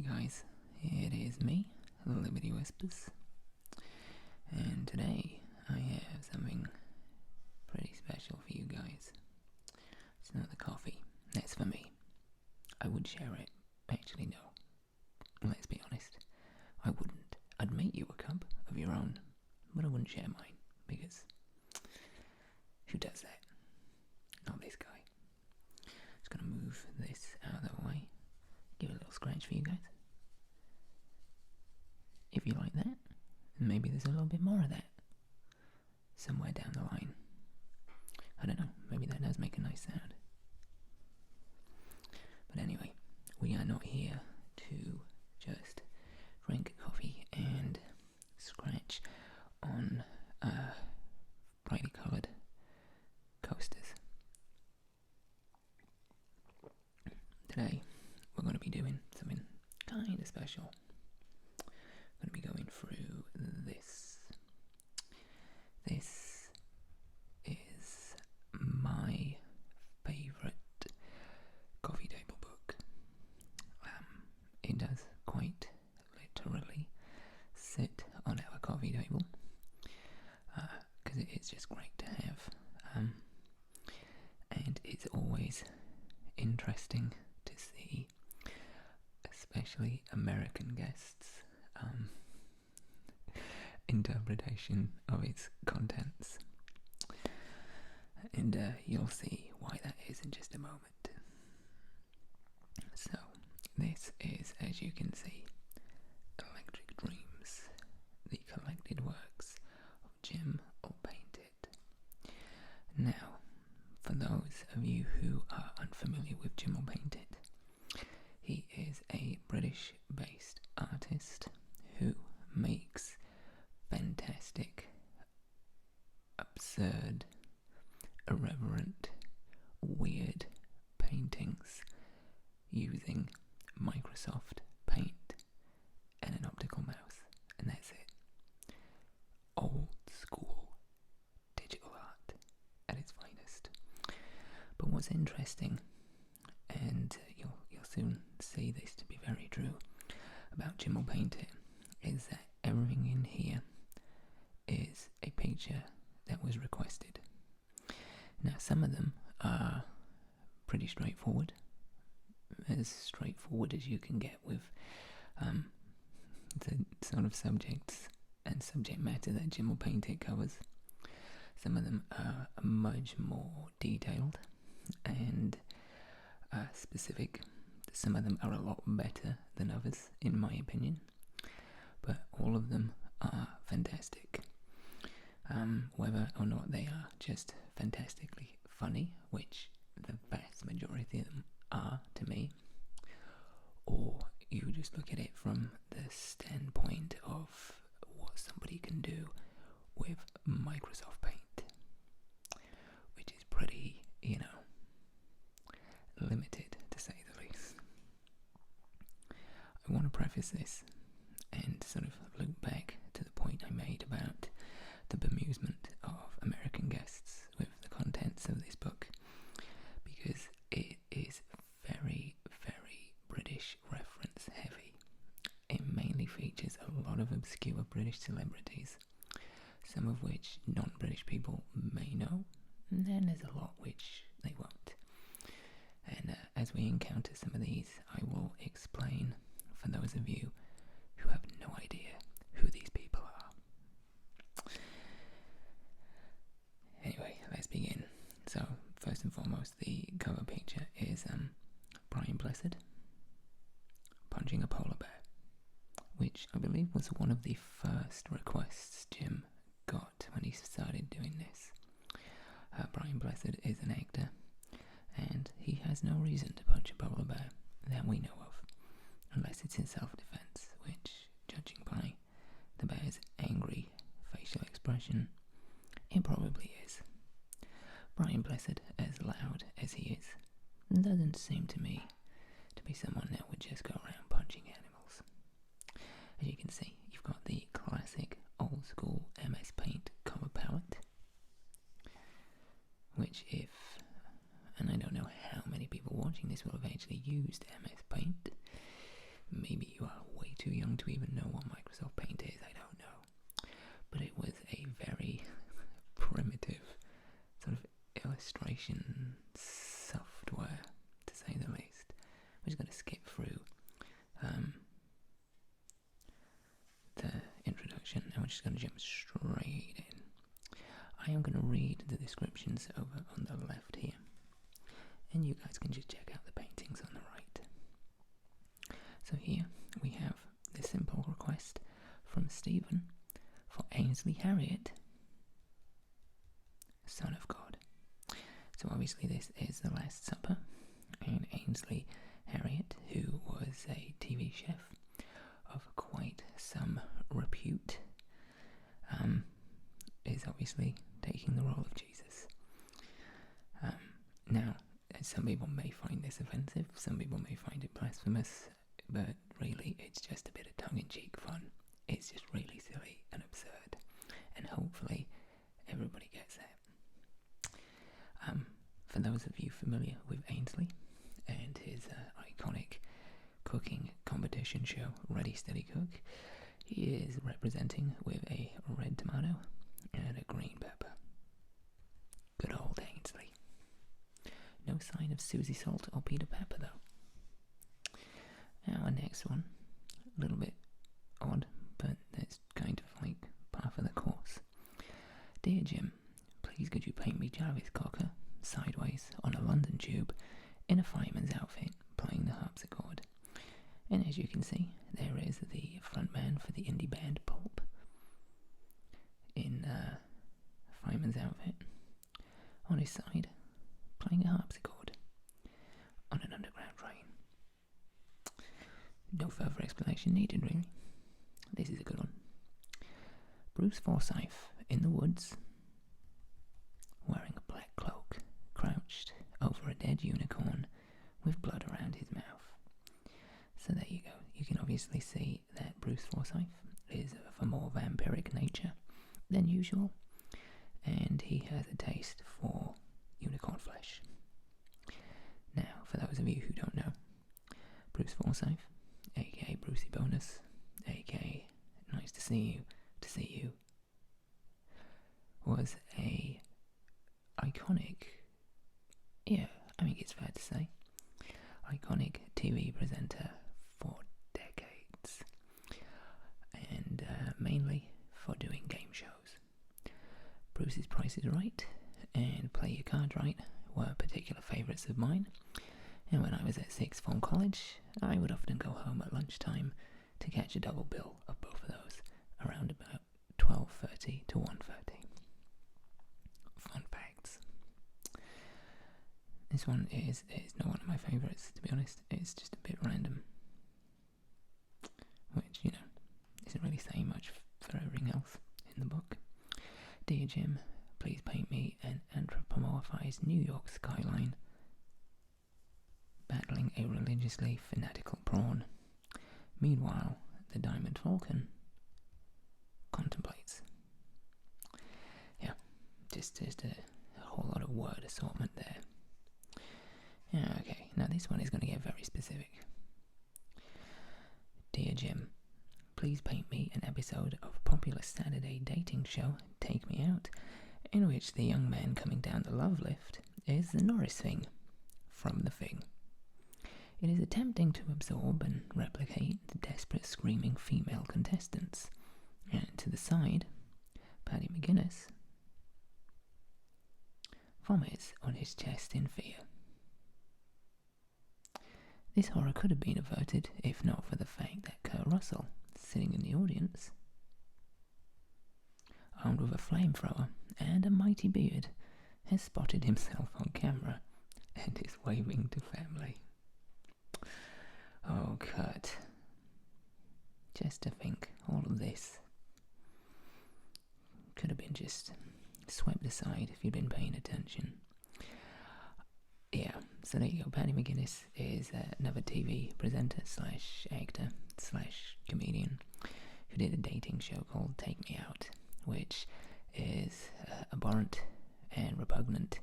guys, it is me, Liberty Whispers, and today I have something pretty special for you guys. It's not the coffee, that's for me. I would share it. Actually, no. Let's be honest, I wouldn't. I'd make you a cup of your own, but I wouldn't share mine, because who does that? Not this guy. Just gonna move this out of the way. Give it a little scratch for you guys. If you like that, maybe there's a little bit more of that somewhere down the line. I don't know, maybe that does make a nice sound. But anyway, we are not here to just drink coffee and scratch on brightly coloured coasters. Today, we're going to be doing something kind of special. We're going to be going through this. This is my favourite coffee table book. It does quite literally sit on our coffee table, because it's just great to have. And it's always interesting to see, especially American guests, interpretation of its contents. And you'll see why that is in just a moment. So, this is, as you can see, Electric Dreams, the collected works of Jim Painted. Now, for those of you who are unfamiliar with Jim Painted, he is a British-based artist who makes fantastic, absurd, irreverent, weird paintings using Microsoft Paint and an optical mouse, and that's it. Old school digital art at its finest. But what's interesting, and you'll soon see this to be very true about Jim Painted, is that everything in here is a picture that was requested. Now, some of them are pretty straightforward, as straightforward as you can get with the sort of subjects and subject matter that Jim Painted covers. Some of them are much more detailed and specific. Some of them are a lot better than others, in my opinion, but all of them are fantastic. Whether or not they are just fantastically funny, which the vast majority of them are to me, or you just look at it from the standpoint of what somebody can do with Microsoft Paint, which is pretty, limited, to say the least. I want to preface this and sort of look back to the point I made about the bemusement of American guests with the contents of this book, because it is very, very British reference heavy. It mainly features a lot of obscure British celebrities, some of which non-British people may know, and then there's a lot which they won't. And as we encounter some of these, I will explain for those of you who have no idea who these people are. Anyway, let's begin. So, first and foremost, the cover picture is Brian Blessed punching a polar bear, which I believe was one of the first requests Jim got when he started doing this. Brian Blessed is an actor, and he has no reason to punch a polar bear that we know of, unless it's in self-defense, which, judging by the bear's angry facial expression, it probably is. Brian Blessed, as loud as he is, doesn't seem to me to be someone that would just go around punching animals. As you can see, you've got the classic old school MS Paint cover palette, which and I don't know how many people watching this will have actually used MS Paint. Me maybe you are way too young to even know what Microsoft Paint is, I don't know. But it was a very primitive sort of illustration software, to say the least. We're just going to skip through the introduction and we're just going to jump straight in. I am going to read the descriptions over on the left here, and you guys can just check out the paintings on the right. So here we have the simple request from Stephen for Ainsley Harriott, Son of God. So obviously this is The Last Supper, and Ainsley Harriott, who was a TV chef of quite some repute, is obviously taking the role of Jesus. Now, some people may find this offensive, some people may find it blasphemous, but really it's just a bit of tongue-in-cheek fun. It's just really silly and absurd, and hopefully everybody gets it. For those of you familiar with Ainsley and his iconic cooking competition show, Ready Steady Cook, he is representing with a red tomato and a green pepper. Good old Ainsley. No sign of Susie Salt or Peter Pepper though. Now our next one, a little bit odd, but it's kind of like par for the course. Dear Jim, please could you paint me Jarvis Cocker sideways on a London tube in a fireman's outfit playing the harpsichord. And as you can see, there is the frontman for the indie band Pulp in a fireman's outfit on his side playing a harpsichord on an underground train. No further explanation needed, really. This is a good one. Bruce Forsyth in the woods, wearing a black cloak, crouched over a dead unicorn with blood around his mouth. So there you go. You can obviously see that Bruce Forsyth is of a more vampiric nature than usual, and he has a taste for unicorn flesh. Now, for those of you who don't know, Bruce Forsyth, aka Brucey Bonus, aka Nice to see you, was a iconic, I think it's fair to say, iconic TV presenter for decades, and mainly for doing game shows. Bruce's Price is Right and Play Your Card Right were particular favourites of mine, and when I was at sixth form college, I would often go home at lunchtime to catch a double bill of both of those around about 12:30 to 1:30. Fun facts. This one is not one of my favourites, to be honest. It's just a bit random, which, isn't really saying much for everything else in the book. Dear Jim, please paint me an anthropomorphized New York skyline battling a religiously fanatical prawn. Meanwhile, the Diamond Falcon contemplates. Yeah, just a whole lot of word assortment there. Yeah, okay, now this one is going to get very specific. Dear Jim, please paint me an episode of popular Saturday dating show Take Me Out, in which the young man coming down the love lift is the Norris Thing from The Thing. It is attempting to absorb and replicate the desperate screaming female contestants, and to the side, Paddy McGuinness vomits on his chest in fear. This horror could have been averted if not for the fact that Kurt Russell, sitting in the audience, armed with a flamethrower and a mighty beard, has spotted himself on camera and is waving to family. Oh, Kurt. Just to think, all of this could have been just swept aside if you'd been paying attention. Yeah, so there you go. Paddy McGuinness is another TV presenter slash actor slash comedian who did a dating show called Take Me Out, which is abhorrent and repugnant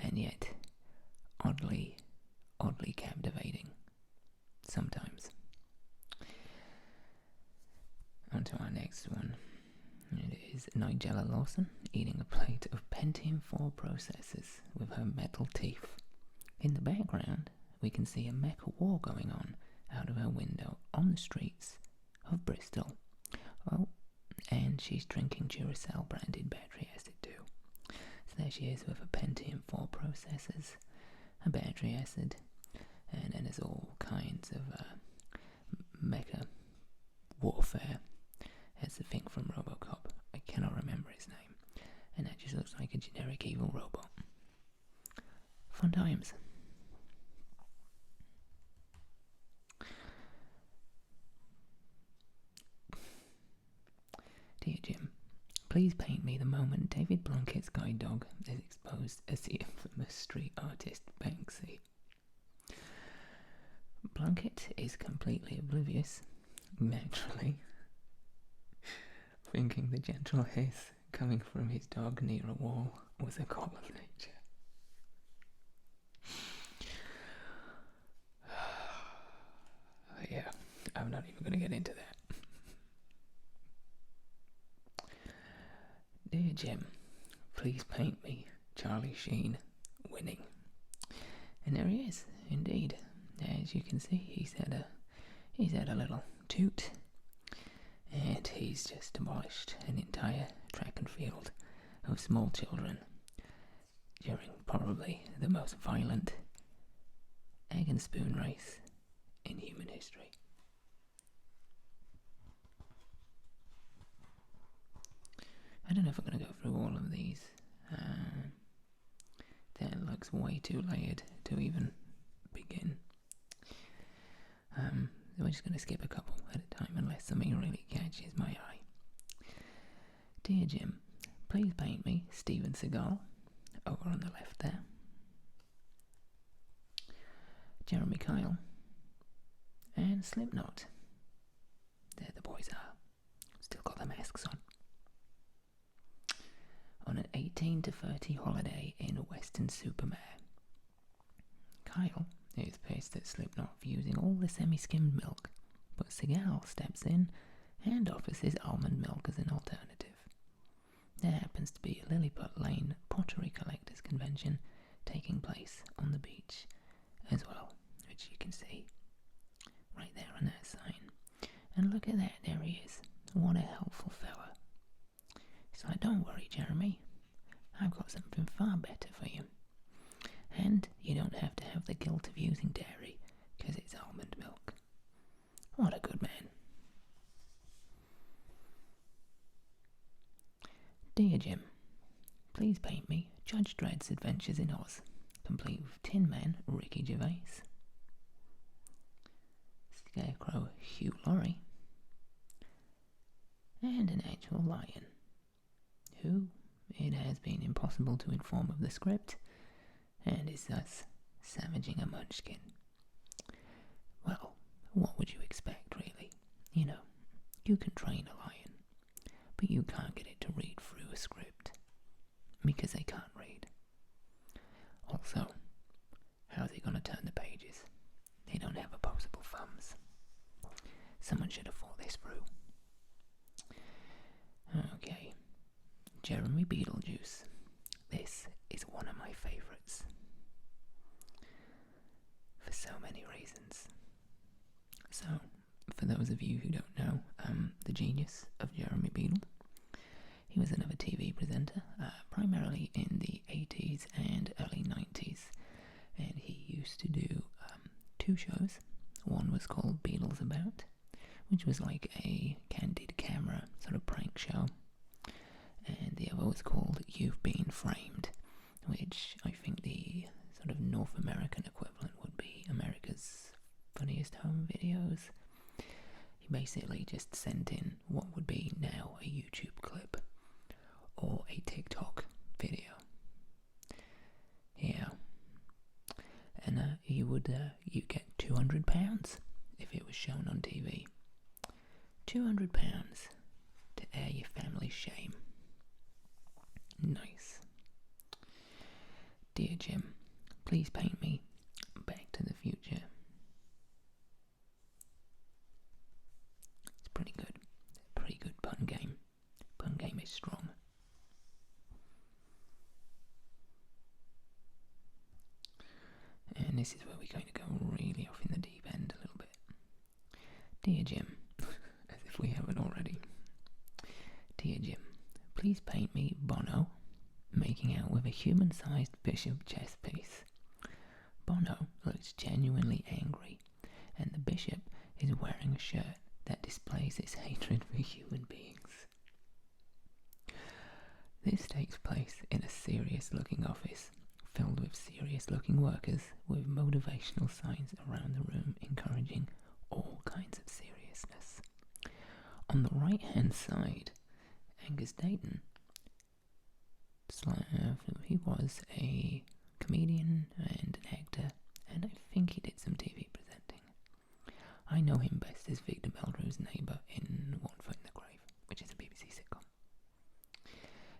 and yet oddly captivating sometimes. on to our next one. It is Nigella Lawson eating a plate of Pentium 4 processors with her metal teeth. In the background, we can see a mecha war going on out of her window on the streets of Bristol. Oh, and she's drinking Duracell branded battery acid too. So there she is with a Pentium 4 processors, a battery acid, and then there's all kinds of mecha warfare. That's the thing from RoboCop. I cannot remember his name. And that just looks like a generic evil robot. Fun times. Dear Jim, please paint me the moment David Blunkett's guide dog is exposed as the infamous street artist Banksy. Blunkett is completely oblivious, naturally, thinking the gentle hiss coming from his dog near a wall was a call of nature. Yeah, I'm not even going to get into that. Dear Jim, please paint me Charlie Sheen winning. And there he is, indeed. As you can see, he's had a little toot, and he's just demolished an entire track and field of small children during probably the most violent egg and spoon race in human history. I don't know if I'm going to go through all of these. That looks way too layered to even begin. We're just going to skip a couple at a time unless something really catches my eye. Dear Jim, please paint me Steven Seagal, over on the left there. Jeremy Kyle. And Slipknot. There the boys are. Still got their masks on. On an 18 to 30 holiday in Weston-super-Mare. Kyle is pissed at Slipknot for using all the semi-skimmed milk, but Seagal steps in and offers his almond milk as an alternative. There happens to be a Lilliput Lane pottery collectors convention taking place on the beach as well, which you can see right there on that sign. And look at that, there he is. What a helpful fella. He's like, don't worry, Jeremy, I've got something far better for you. And you don't have to have the guilt of using dairy, because it's almond milk. What a good man. Dear Jim, please paint me Judge Dredd's Adventures in Oz, complete with Tin Man Ricky Gervais, Scarecrow Hugh Laurie, and an actual lion, who it has been impossible to inform of the script, and is thus savaging a munchkin. Well, what would you expect, really? You know, you can train a lion, but you can't get it to read through a script, because they can't read. Also, how's it going to turn the pages? They don't have opposable thumbs. Someone should have thought this through. Okay, Jeremy Beetlejuice. This is one of my favourites. For so many reasons. So, for those of you who don't know, the genius of Jeremy Beadle, he was another TV presenter, primarily in the 80s and early 90s, and he used to do two shows. One was called Beatles About, which was like a candid camera sort of prank show, and the other was called You've Been Framed, which I think the sort of North American equivalent would be America's Funniest Home Videos. He basically just sent in what would be now a YouTube clip or a TikTok video. Yeah. And you get £200 if it was shown on TV. £200 to air your family's shame. Nice. Dear Jim, please paint me Back to the Future. It's pretty good. this is where we're going to go really off in the deep end a little bit. Dear Jim, as if we haven't already. Dear Jim, please paint me Bono making out with a human-sized bishop chess piece. Bono looks genuinely angry, and the bishop is wearing a shirt that displays its hatred for human beings. This takes place in a serious-looking office, filled with serious-looking workers with motivational signs around the room encouraging all kinds of seriousness. On the right-hand side, Angus Dayton, he was a comedian and an actor, and I think he did some TV presenting. I know him best as Victor Meldrew's neighbour in One Foot in the Grave, which is a BBC sitcom.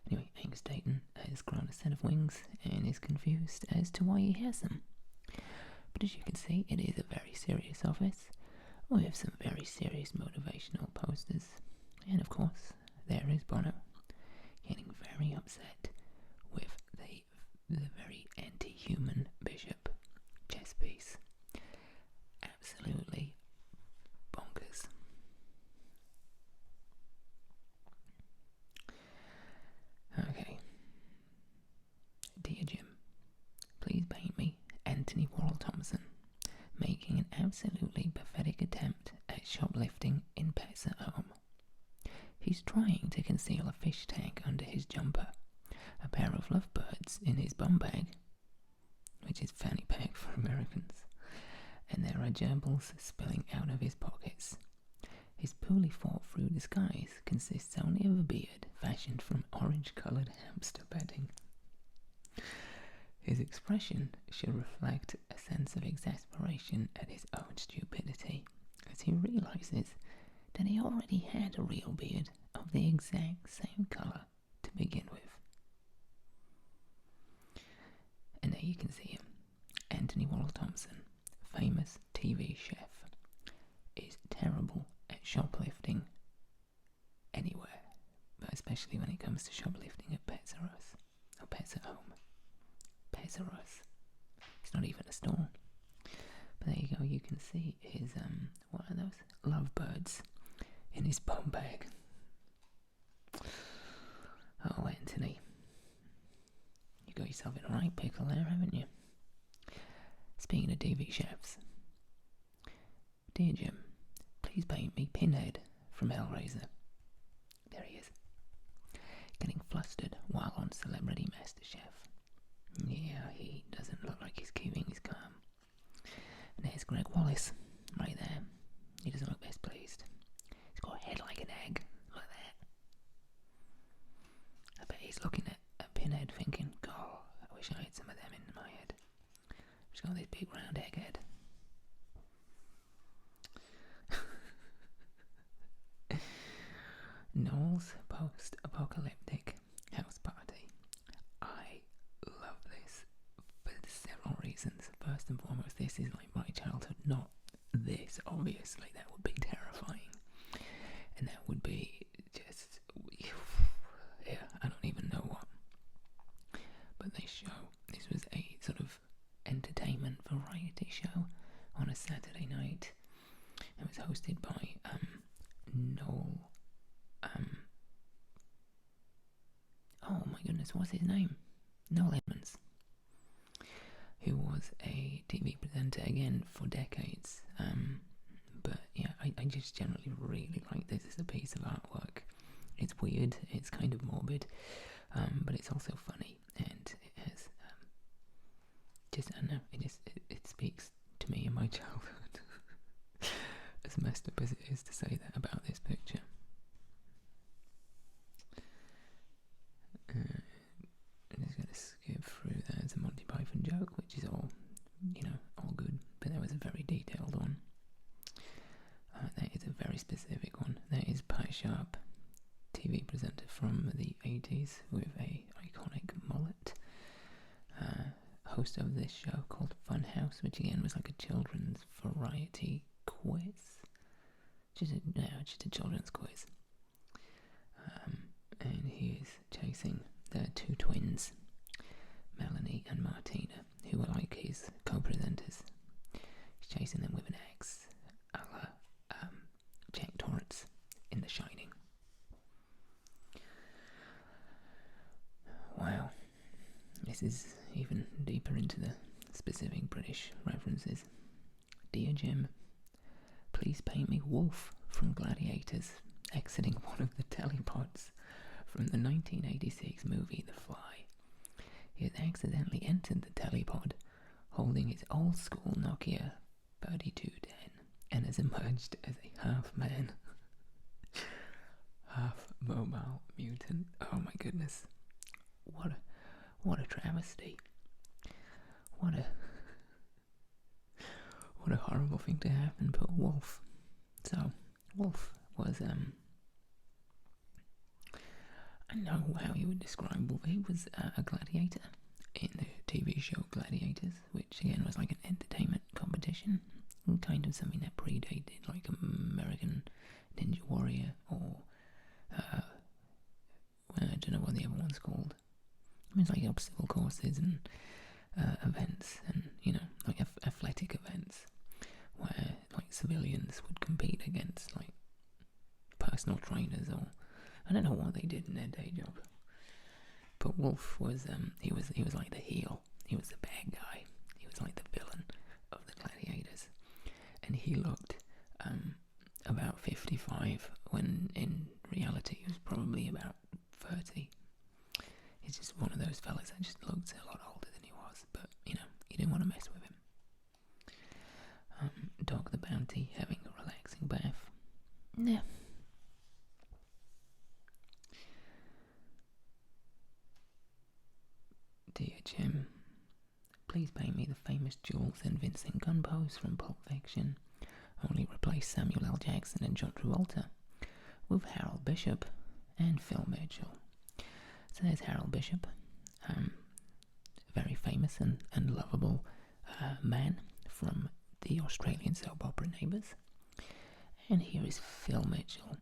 Anyway, Angus Dayton has grown a set of wings and is confused as to why he has them. But as you can see, it is a very serious office with some very serious motivational posters. And of course, there is Bono, getting very upset with the very anti-human bishop chess piece. Absolutely bonkers. Okay. Dear Jim, please paint me Anthony Worrell Thompson making an absolutely pathetic attempt at shoplifting in pets at home. He's trying to conceal a fish tank under his jumper, a pair of lovebirds in his bum bag, which is fanny pack for Americans, and there are gerbils spilling out of his pockets. His poorly thought through disguise consists only of a beard fashioned from orange-coloured hamster bedding. His expression should reflect a sense of exasperation at his own stupidity, as he realises that he already had a real beard of the exact same colour to begin with. And there you can see him, Anthony Worrell Thompson, famous TV chef, is terrible at shoplifting anywhere, but especially when it comes to shoplifting at Pets R Us, or Pets at Home. Pets R Us. It's not even a store. But there you go, you can see his, what are those? Lovebirds in his bum bag. Oh, Anthony. You got yourself in a right pickle there, haven't you? Speaking of TV chefs. Dear Jim, please paint me Pinhead from Hellraiser. There he is. Getting flustered while on Celebrity MasterChef. Yeah, he doesn't look like he's keeping his calm. And there's Greg Wallace, right there. He doesn't look best pleased. He's got a head like an egg, like that. I bet he's looking at Pinhead thinking, God, I wish I had some of them in my head. He's got this big round egghead. Noel's post-apocalyptic house party. I love this for several reasons. First and foremost, this is like my childhood. Not this, obviously. That would be terrifying. And that would be just... yeah, I don't even know what. But this was a sort of entertainment variety show on a Saturday night. It was hosted by Noel... oh my goodness, what's his name? Noel Edmonds, who was a TV presenter again for decades. But yeah, I just generally really like this as a piece of artwork. It's weird, it's kind of morbid, but it's also funny, and it has just, I don't know, it speaks to me in my childhood. As messed up as it is to say that about this picture. I'm just going to skip through. There's a Monty Python joke, which is all, all good, but there was a very detailed one. There is a very specific one. There is Pat Sharp, TV presenter from the 80s with a iconic mullet, host of this show called Funhouse, which again was like a children's variety quiz. Just a children's quiz. And he is chasing the two twins, Melanie and Martina, who are like his co-presenters. chasing them with an axe, a la Jack Torrance in The Shining. Wow, this is even deeper into the specific British references. Dear Jim, please paint me Wolf from Gladiators exiting one of the telepods from the 1986 movie The Fly. He has accidentally entered the telepod holding his old school Nokia 3210 and has emerged as a half-man, half-mobile mutant. Oh my goodness. What a travesty. What a horrible thing to happen to a wolf. So, Wolf was, I don't know how you would describe Wolf. He was a gladiator in the TV show Gladiators, which again was like an entertainment competition, and kind of something that predated like American Ninja Warrior, or I don't know what the other one's called. I mean, it's like obstacle courses and events, and like athletic events where like civilians would compete against like personal trainers, or I don't know what they did in their day job. But Wolf was he was like the heel. He was the bad guy. He was like the villain of the Gladiators, and he looked about 55 when in reality he was probably about 30. He's just one of those fellas that just looked a lot older than he was, but you didn't want to mess with him. Dog the Bounty having a relaxing bath. Nah. Dear Jim, please paint me the famous Jules and Vincent gun pose from Pulp Fiction, only replace Samuel L. Jackson and John Travolta with Harold Bishop and Phil Mitchell. So there's Harold Bishop, a very famous and lovable man from the Australian soap opera Neighbours. And here is Phil Mitchell,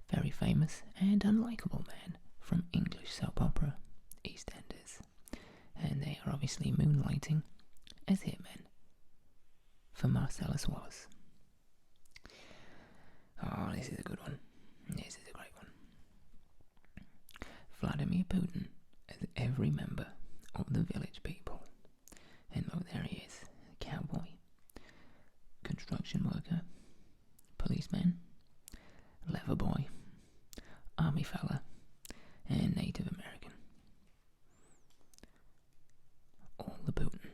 very famous and unlikable man from English soap opera EastEnders. And they are obviously moonlighting as hitmen for Marcellus Wallace. Oh, this is a good one. This is a great one. Vladimir Putin as every member of the village people. And look, there he is. Cowboy, construction worker, policeman, leather boy, army fella, and Native American. All the Putin.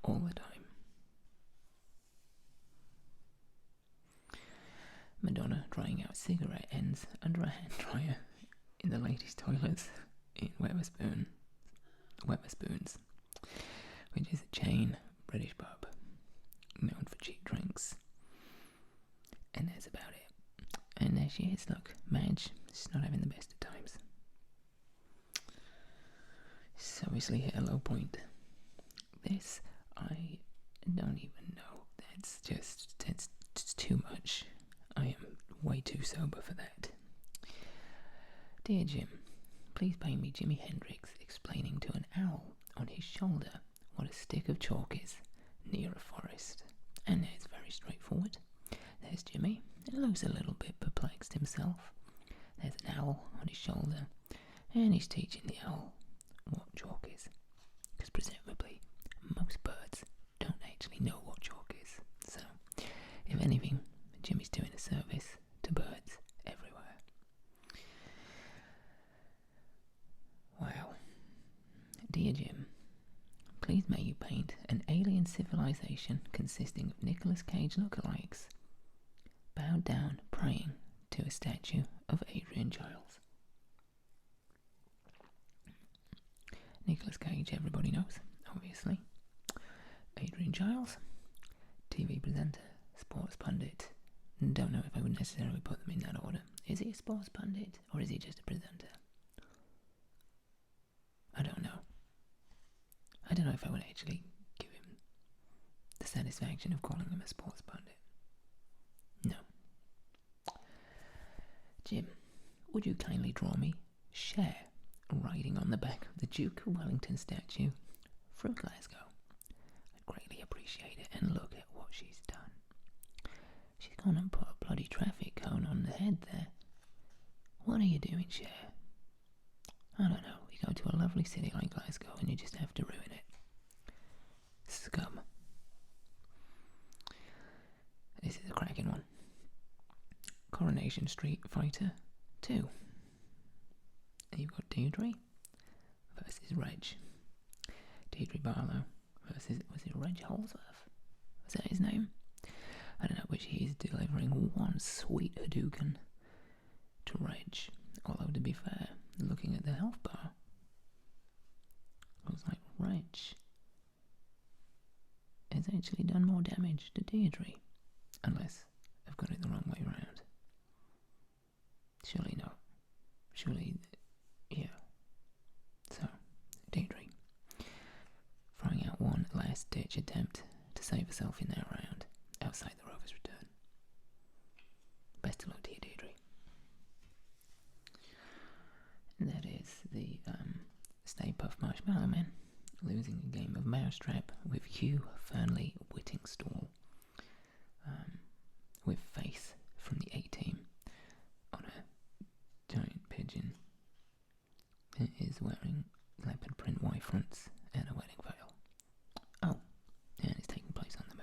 All the time. Madonna drying out cigarette ends under a hand dryer in the ladies' toilets in Wetherspoons, which is a chain British pub known for cheap drinks. And that's about it. And there she is, look, Madge, she's not having the best of times. She's obviously hit a low point. This, I don't even know. That's too much. I am way too sober for that. Dear Jim, please paint me Jimi Hendrix explaining to an owl on his shoulder what a stick of chalk is near a forest. And it's very straightforward. There's Jimmy. He looks a little bit perplexed himself. There's an owl on his shoulder, and he's teaching the owl what chalk is. Because presumably, most birds don't actually know what chalk is. So, if anything, Jimmy's doing a service to birds everywhere. Wow. Dear Jim, please may you paint an alien civilization consisting of Nicolas Cage lookalikes bowed down praying to a statue of Adrian Giles. Nicolas Cage, everybody knows, obviously. Adrian Giles, TV presenter, sports pundit. Don't know if I would necessarily put them in that order. Is he a sports pundit, or is he just a presenter? I don't know. I don't know if I would actually give him the satisfaction of calling him a sports pundit. No. Jim, would you kindly draw me Cher riding on the back of the Duke of Wellington statue through Glasgow? I'd greatly appreciate it. And look at what what she's done. She's gone and put a bloody traffic cone on the head there. What are you doing, Cher? I don't know, you go to a lovely city like Glasgow and you just have to ruin it. Scum. This is a cracking one. Coronation Street Fighter 2. You've got Deirdre versus Reg. Deirdre Barlow versus, was it Reg Holsworth? Was that his name? I don't know, which he is delivering one sweet Hadouken to Reg. Although, to be fair, looking at the health bar, looks like Reg has actually done more damage to Deirdre. Unless I've got it the wrong way round. Surely not. Surely, yeah. So, Deirdre, throwing out one last ditch attempt to save herself in that round, outside the Rover's return. Best of luck to you, Deirdre. And that is the Stay Puft Marshmallow Man, losing a game of Mousetrap with Hugh Fernley Whittingstall, with Faith from the A-Team on a giant pigeon that is wearing leopard print white fronts and a wedding veil. Oh, and it's taking place on the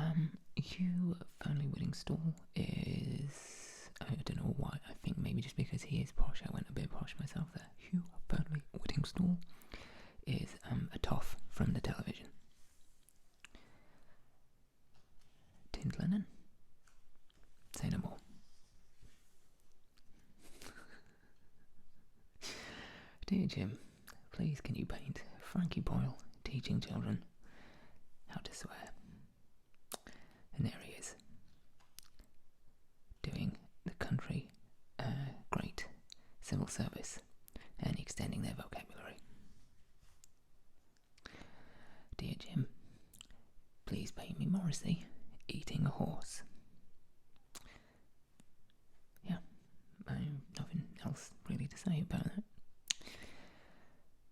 moon. Hugh Fernley Whittingstall is, I don't know why, I think maybe just because he is posh, I went a bit posh myself there. Hugh Fernley Whittingstall is a toff from the television. Tinned Lennon. Say no more. Dear Jim, please can you paint Frankie Boyle teaching children how to swear? And there he is, doing the country great civil service and extending their vocabulary. Dear Jim, please paint me Morrissey eating a horse. Yeah, nothing else really to say about that.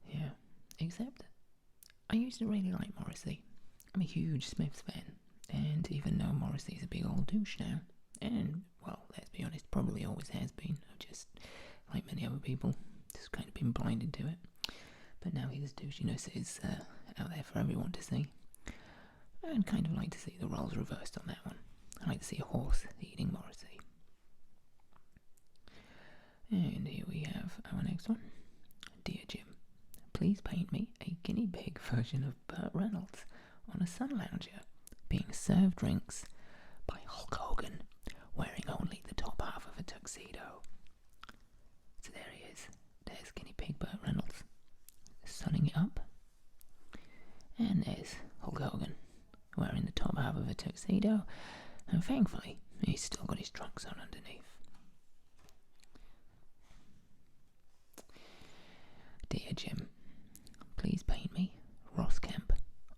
Yeah, except I used to really like Morrissey. I'm a huge Smiths fan, and even though Morrissey's a big old douche now, and, well, let's be honest, probably always has been, I've just, like many other people, just kind of been blinded to it. But now his douchiness is out there for everyone to see. I'd kind of like to see the roles reversed on that one. I'd like to see a horse eating Morrissey. And here we have our next one. Dear Jim, please paint me a guinea pig version of Burt Reynolds on a sun lounger being served drinks by Hulk Hogan wearing only the top half of a tuxedo. So there he is. There's guinea pig Burt Reynolds sunning it up. And there's Hulk Hogan wearing the top half of a tuxedo, and thankfully he's still got his trunks on underneath. Dear Jim, please paint me Ross Kemp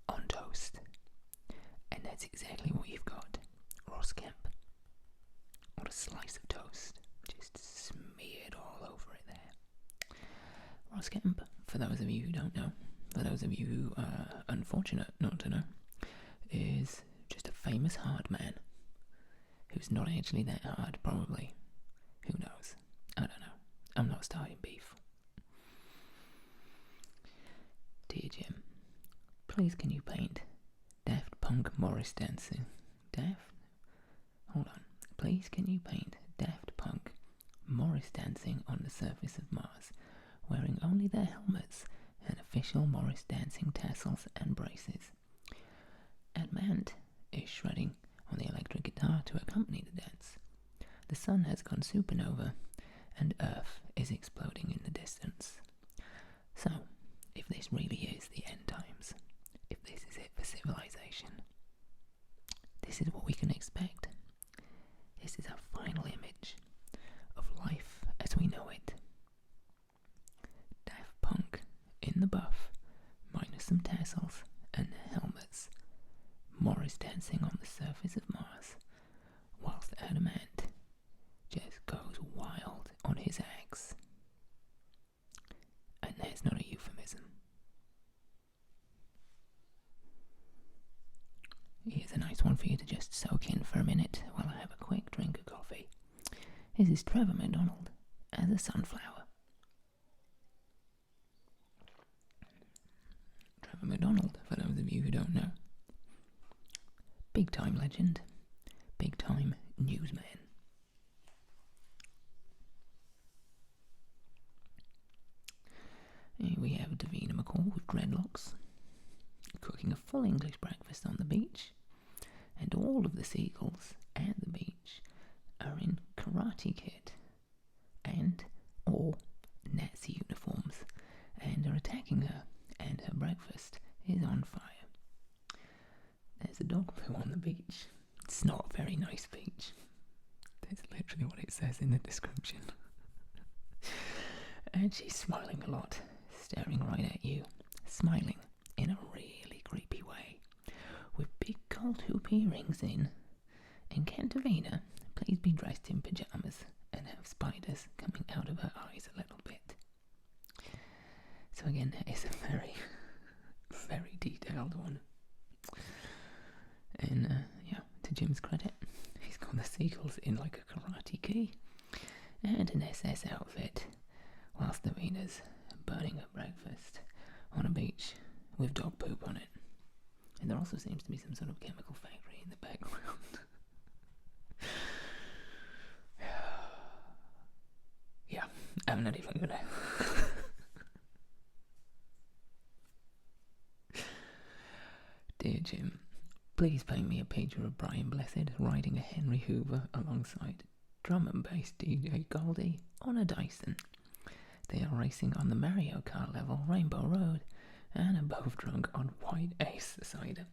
on toast. And that's exactly what you've got. Ross Kemp on a slice of toast, just smeared all over it there. Ross Kemp, for those of you who don't know, for those of you who are unfortunate not to know, is just a famous hard man who's not actually that hard, probably. Who knows? I don't know. I'm not starting beef. Dear Jim, please can you paint Daft Punk Morris dancing? Hold on. Please can you paint Daft Punk Morris dancing on the surface of Mars, wearing only their helmets and official Morris dancing tassels and braces? And Mant is shredding on the electric guitar to accompany the dance. The sun has gone supernova, and Earth is exploding in the distance. So, if this really is the end times, if this is it for civilization, this is what we can expect. This is our final image of life as we know it. Daft Punk in the buff, minus some tassels and helmets, Morris dancing on the surface of Mars, whilst Adamant just goes wild on his axe. And that's not a euphemism. Here's one for you to just soak in for a minute while I have a quick drink of coffee. This is Trevor McDonald as a sunflower. Trevor McDonald, for those of you who don't know. Big time legend, big time newsman. Here we have Davina McCall with dreadlocks, cooking a full English breakfast on the beach, and all of the seagulls at the beach are in karate kit and or Nazi uniforms and are attacking her, and her breakfast is on fire. There's a dog poo on the beach. It's not a very nice beach. That's literally what it says in the description. And she's smiling a lot, staring right at you, smiling in a really creepy way, with big gold hoop earrings in. And can Davina please be dressed in pyjamas and have spiders coming out of her eyes a little bit? So again, it's a very, very detailed one. And yeah, to Jim's credit, he's got the seagulls in like a karate gi and an SS outfit, whilst Davina's burning her breakfast on a beach with dog poop on it. And there also seems to be some sort of chemical factory in the background. Yeah, I'm not even gonna. Dear Jim, please paint me a picture of Brian Blessed riding a Henry Hoover alongside drum and bass DJ Goldie on a Dyson. They are racing on the Mario Kart level Rainbow Road and are both drunk on White Ace cider.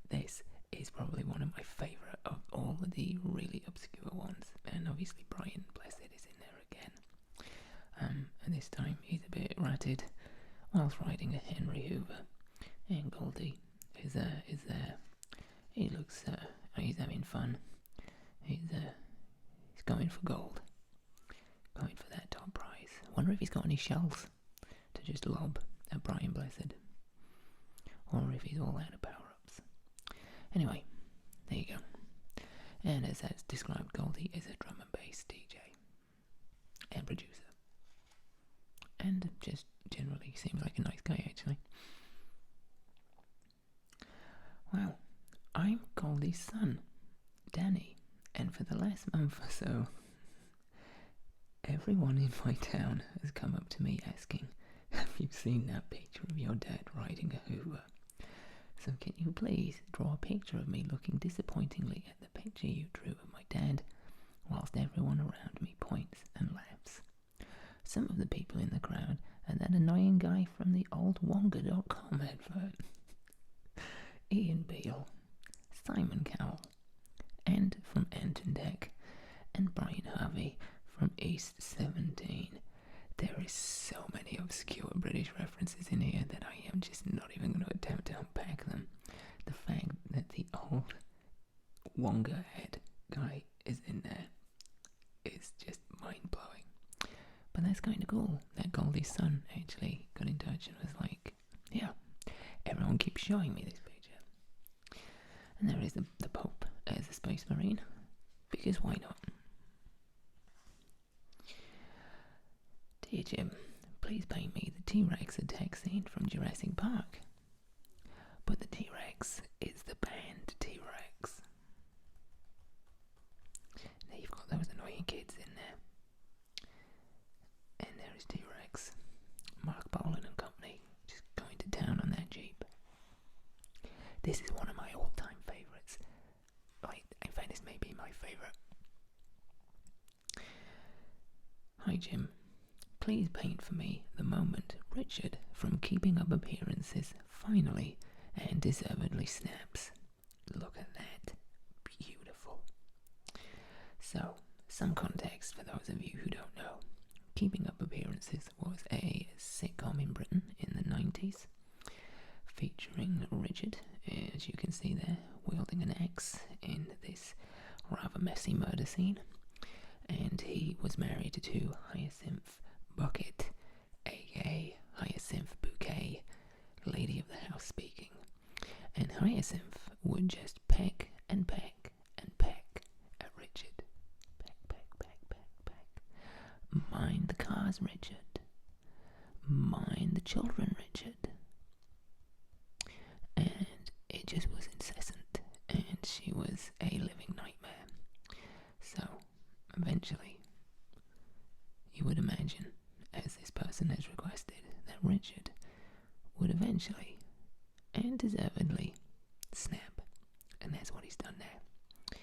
This is probably one of my favourite of all of the really obscure ones, and obviously Brian Blessed is in there again. And this time he's a bit ratted whilst riding a Henry Hoover, and Goldie is there. He looks, he's having fun. He's going for gold, going for that top prize. Wonder if he's got any shells to just lob at Brian Blessed, or if he's all out of power-ups. Anyway, there you go. And as that's described, Goldie is a drum and bass DJ and producer, and just generally seems like a nice guy, actually. Wow, I'm Goldie's son, Danny, and for the last month or so, everyone in my town has come up to me asking, have you seen that picture of your dad riding a Hoover? So can you please draw a picture of me looking disappointingly at the picture you drew of my dad, whilst everyone around me points and laughs? Some of the people in the crowd are that annoying guy from the old Wonga.com advert, Ian Beale, Simon Cowell, and from Anton Deck, and Brian Harvey from East 17. There is so many obscure British references in here that I am just not even going to attempt to unpack them. The fact that the old Wonga head guy is in there is just mind-blowing. But that's kind of cool that Goldie's son actually got in touch and was like, yeah, everyone keeps showing me this picture. And there is the Pope as a space marine, because why not? Dear Jim, please paint me the T-Rex attack scene from Jurassic Park. But the T-Rex is the band T-Rex. Now you've got those annoying kids in there. And there is T-Rex, Mark Bolan and company, just going to town on that Jeep. This is one of my all-time favourites. In fact, this may be my favourite. Hi Jim, please paint for me the moment Richard from Keeping Up Appearances finally and deservedly snaps. Look at that. Beautiful. So, some context for those of you who don't know. Keeping Up Appearances was a sitcom in Britain in the 90s, featuring Richard, as you can see there, wielding an axe in this rather messy murder scene. And he was married to Hyacinth Bucket, aka Hyacinth Bouquet, Lady of the House speaking. And Hyacinth would just peck and mind the children, Richard. And it just was incessant, and she was a living nightmare. So, eventually, you would imagine, as this person has requested, that Richard would eventually, and deservedly, snap. And that's what he's done now.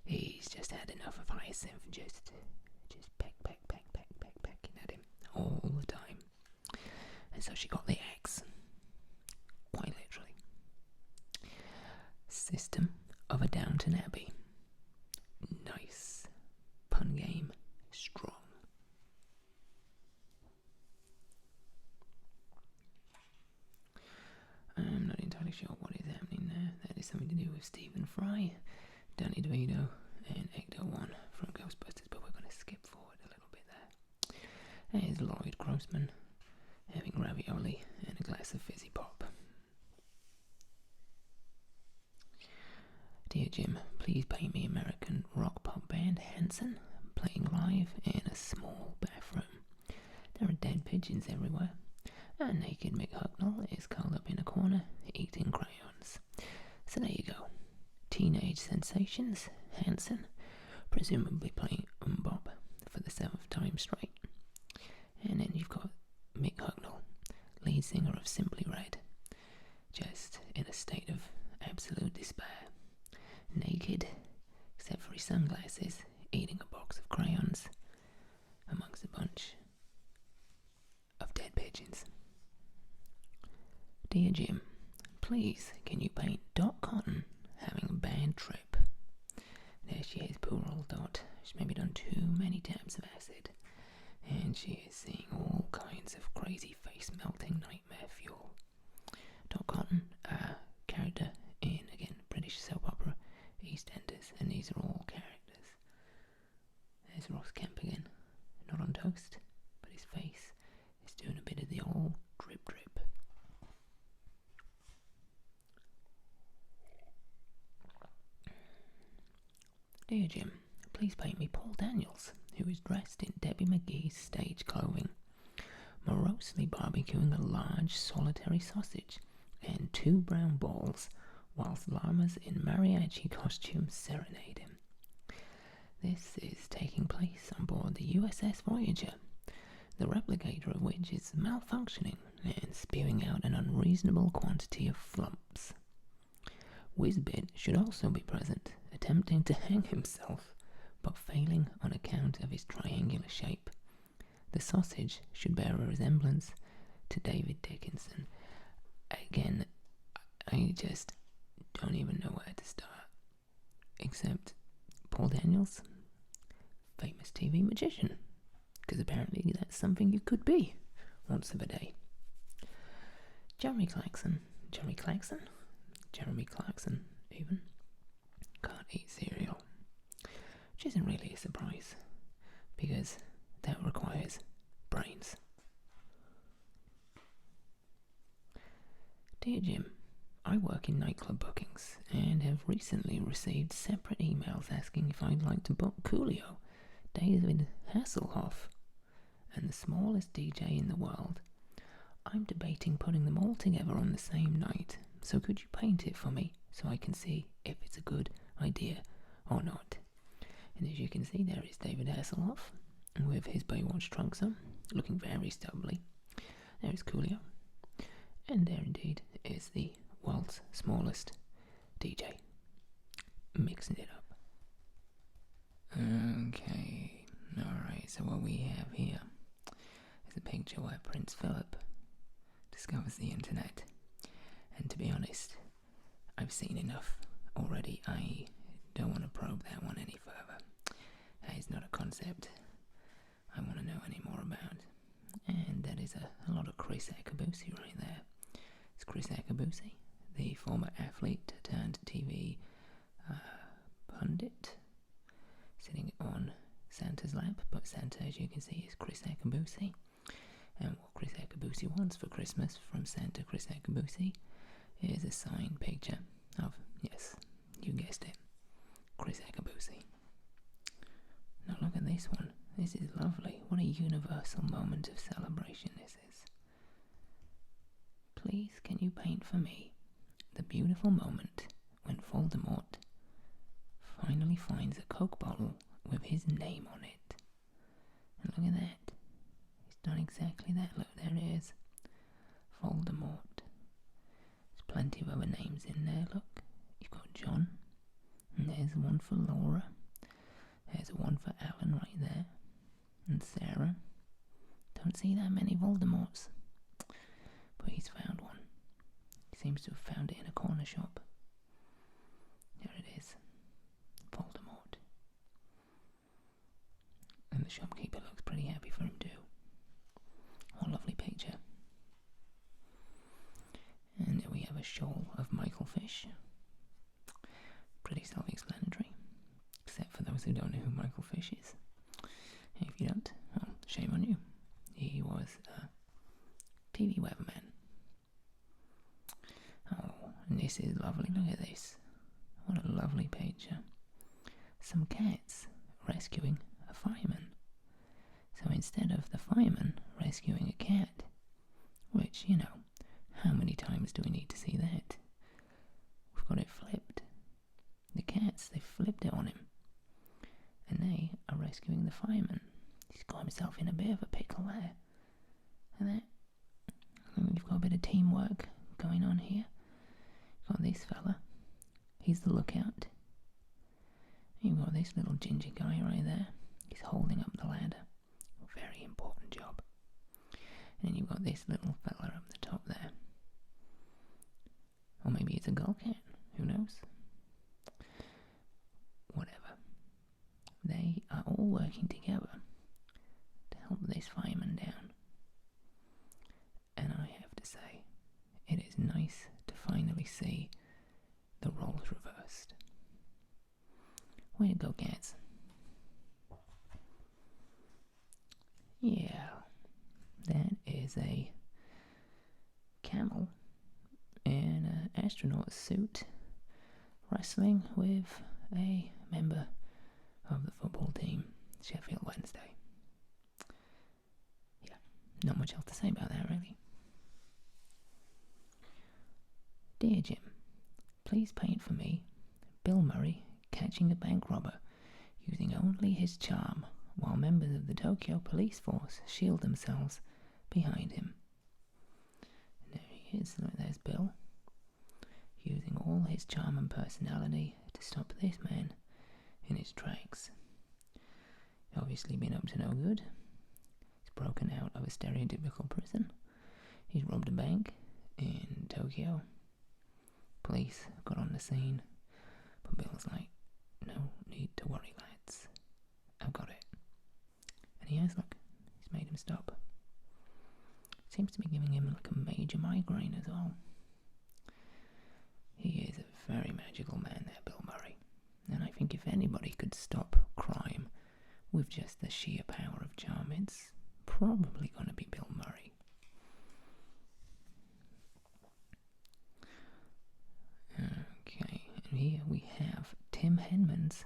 He's just had enough of Hyacinth, just pecking at him all the time. And so she got the axe, quite literally. System of a Downton Abbey. Nice. Pun game. Strong. I'm not entirely sure what is happening there. That is something to do with Stephen Fry, Danny DeVito, and Ecto 1 from Ghostbusters, but we're going to skip forward a little bit there. There's Lloyd Grossman having ravioli and a glass of fizzy pop. Dear Jim, please paint me American rock pop band Henman playing live in a small bathroom. There are dead pigeons everywhere. A naked Mick Hucknall is curled up in a corner, eating crayons. So there you go. Teenage sensations, Hanson, presumably playing Bob for the 7th time straight. And then you've got Mick Hucknall, lead singer of Simply Red, just in a state of absolute despair. Naked, except for his sunglasses, eating a box of crayons, amongst a bunch of dead pigeons. Dear Jim, please can you paint Dot Cotton having a bad trip? There she is, poor old Dot. She's maybe done too many dabs of acid, and she is seeing all kinds of crazy face-melting nightmare fuel. Dot Cotton, character in, again, British soap opera EastEnders, and these are all characters. There's Ross Kemp again, not on toast, but his face is doing a bit of the old drip drip. Dear Jim, please paint me Paul Daniels, who is dressed in Debbie McGee's stage clothing, morosely barbecuing a large solitary sausage and 2 brown balls, whilst llamas in mariachi costumes serenade him. This is taking place on board the USS Voyager, the replicator of which is malfunctioning and spewing out an unreasonable quantity of flumps. Whizbit should also be present, attempting to hang himself, but failing on account of his triangular shape. The sausage should bear a resemblance to David Dickinson. Again, I just don't even know where to start. Except Paul Daniels, famous TV magician, because apparently that's something you could be once of a day. Jeremy Clarkson, even, can't eat cereal, which isn't really a surprise, because that requires brains. Dear Jim, I work in nightclub bookings and have recently received separate emails asking if I'd like to book Coolio, David Hasselhoff, and the smallest DJ in the world. I'm debating putting them all together on the same night, so could you paint it for me so I can see if it's a good idea or not? And as you can see, there is David Hasselhoff with his Baywatch trunks on, looking very stubbly. There is Coolio, and there indeed is the world's smallest DJ, mixing it up. Okay, alright, so what we have here is a picture where Prince Philip discovers the internet, and to be honest, I've seen enough already. I don't want to probe that one any further. That is not a concept I want to know any more about. And that is a lot of Chris Akabusi right there. It's Chris Akabusi, the former athlete turned TV pundit, sitting on Santa's lap, but Santa, as you can see, is Chris Akabusi. And what Chris Akabusi wants for Christmas from Santa Chris Akabusi is a signed picture of, yes, you guessed it, Chris Akabusi. Now look at this one. This is lovely. What a universal moment of celebration this is. paint for me the beautiful moment when Voldemort finally finds a Coke bottle with his name on it. And look at that. He's done exactly that. Look, there it is. Voldemort. There's plenty of other names in there, look. You've got John. And there's one for Laura. There's one for Alan right there. And Sarah. Don't see that many Voldemorts. But he's found one. He seems to have found it in a corner shop. There it is. Voldemort. And the shopkeeper looks pretty happy for him too. What a lovely picture. And there we have a shoal of Michael Fish. Pretty self-explanatory, except for those who don't know who Michael Fish is. And if you don't, well, shame on you. He was a TV weatherman. Oh, and this is lovely. Look at this. What a lovely picture. Some cats rescuing a fireman. So instead of the fireman rescuing a cat, which, you know, how many times do we need to see that? We've got it flipped. The cats, they flipped it on him. And they are rescuing the fireman. He's got himself in a bit of a pickle there. And we've got a bit of teamwork going on here. You've got this fella. He's the lookout. You've got this little ginger guy right there. He's holding up the ladder. A very important job. And then you've got this little fella up the top there. Or maybe it's a gull cat. Who knows? Whatever. They are all working together to help this fireman down. And I have to say, it is nice to finally see the roles reversed. Way to go, cats. Yeah, that is a camel in an astronaut suit wrestling with a member of the football team, Sheffield Wednesday. Yeah, not much else to say about that, really. Dear Jim, please paint for me Bill Murray catching a bank robber using only his charm while members of the Tokyo police force shield themselves behind him. And there he is, look, there's Bill, using all his charm and personality to stop this man in his tracks. He's obviously been up to no good. He's broken out of a stereotypical prison. He's robbed a bank in Tokyo. Police got on the scene, but Bill's like, no need to worry, lads. I've got it. And he has, look, he's made him stop. Seems to be giving him like a major migraine as well. He is a very magical man there, Bill Murray. And I think if anybody could stop crime with just the sheer power of charm, it's probably going to be Bill Murray. Okay, and here we have Tim Henman's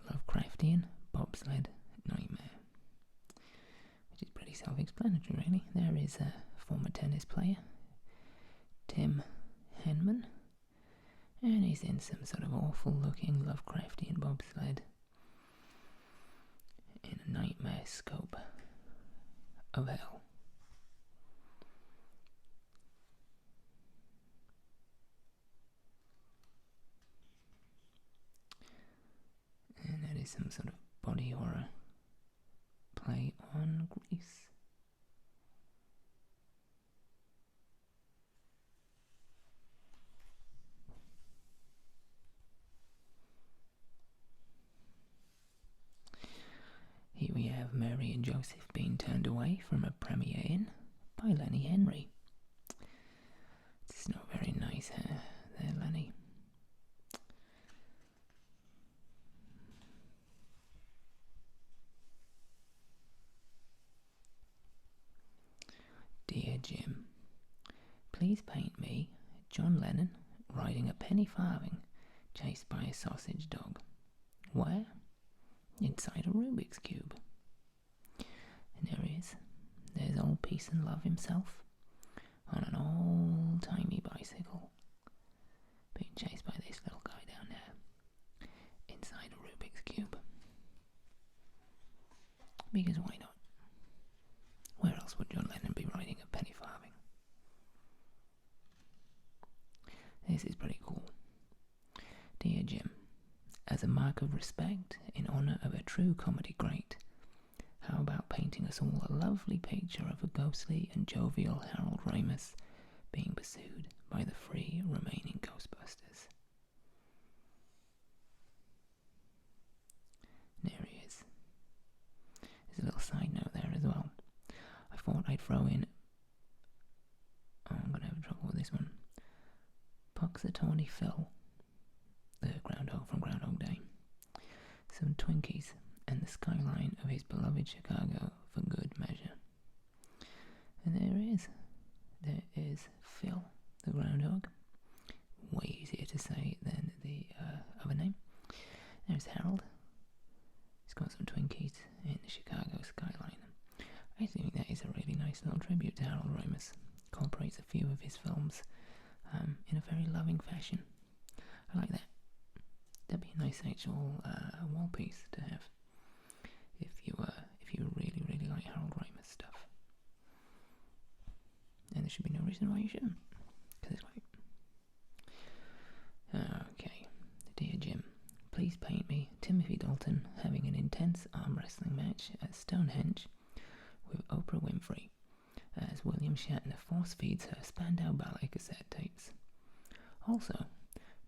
Lovecraftian Bobsled Nightmare, which is pretty self-explanatory, really. There is a former tennis player, Tim Henman, and he's in some sort of awful-looking Lovecraftian bobsled in a nightmare scope of hell. And that is some sort of body horror play on Greece. Here we have Mary and Joseph being turned away from a premiere inn by Lenny Henry. It's not very nice there, Lenny. Dear Jim, please paint me John Lennon riding a penny farthing chased by a sausage dog. Where? Inside a Rubik's Cube. And there he is. There's old Peace and Love himself on an old old-timey bicycle being chased by this little guy down there inside a Rubik's Cube. Because why not? Where else would John Lennon be riding a penny farthing? This is pretty cool. Dear Jim, as a mark of respect in honour of a true comedy great, how about painting us all a lovely picture of a ghostly and jovial Harold Ramis being pursued by the 3 remaining Ghostbusters? There he is. There's a little side note there as well. I thought I'd throw in... Oh, I'm going to have trouble with this one. Punxsutawney Phil, the groundhog from Groundhog Day, some Twinkies, and the skyline of his beloved Chicago for good measure. And there he is. There is Phil, the groundhog. Way easier to say than the other name. There's Harold. He's got some Twinkies in the Chicago skyline. I think that is a really nice little tribute to Harold Ramis. Incorporates a few of his films in a very loving fashion. I like that. That'd be a nice actual wall piece to have if you really, really like Harold Ramis stuff. And there should be no reason why you shouldn't, because it's great. Okay, dear Jim, please paint me Timothy Dalton having an intense arm wrestling match at Stonehenge with Oprah Winfrey as William Shatner force feeds her Spandau Ballet cassette tapes. Also,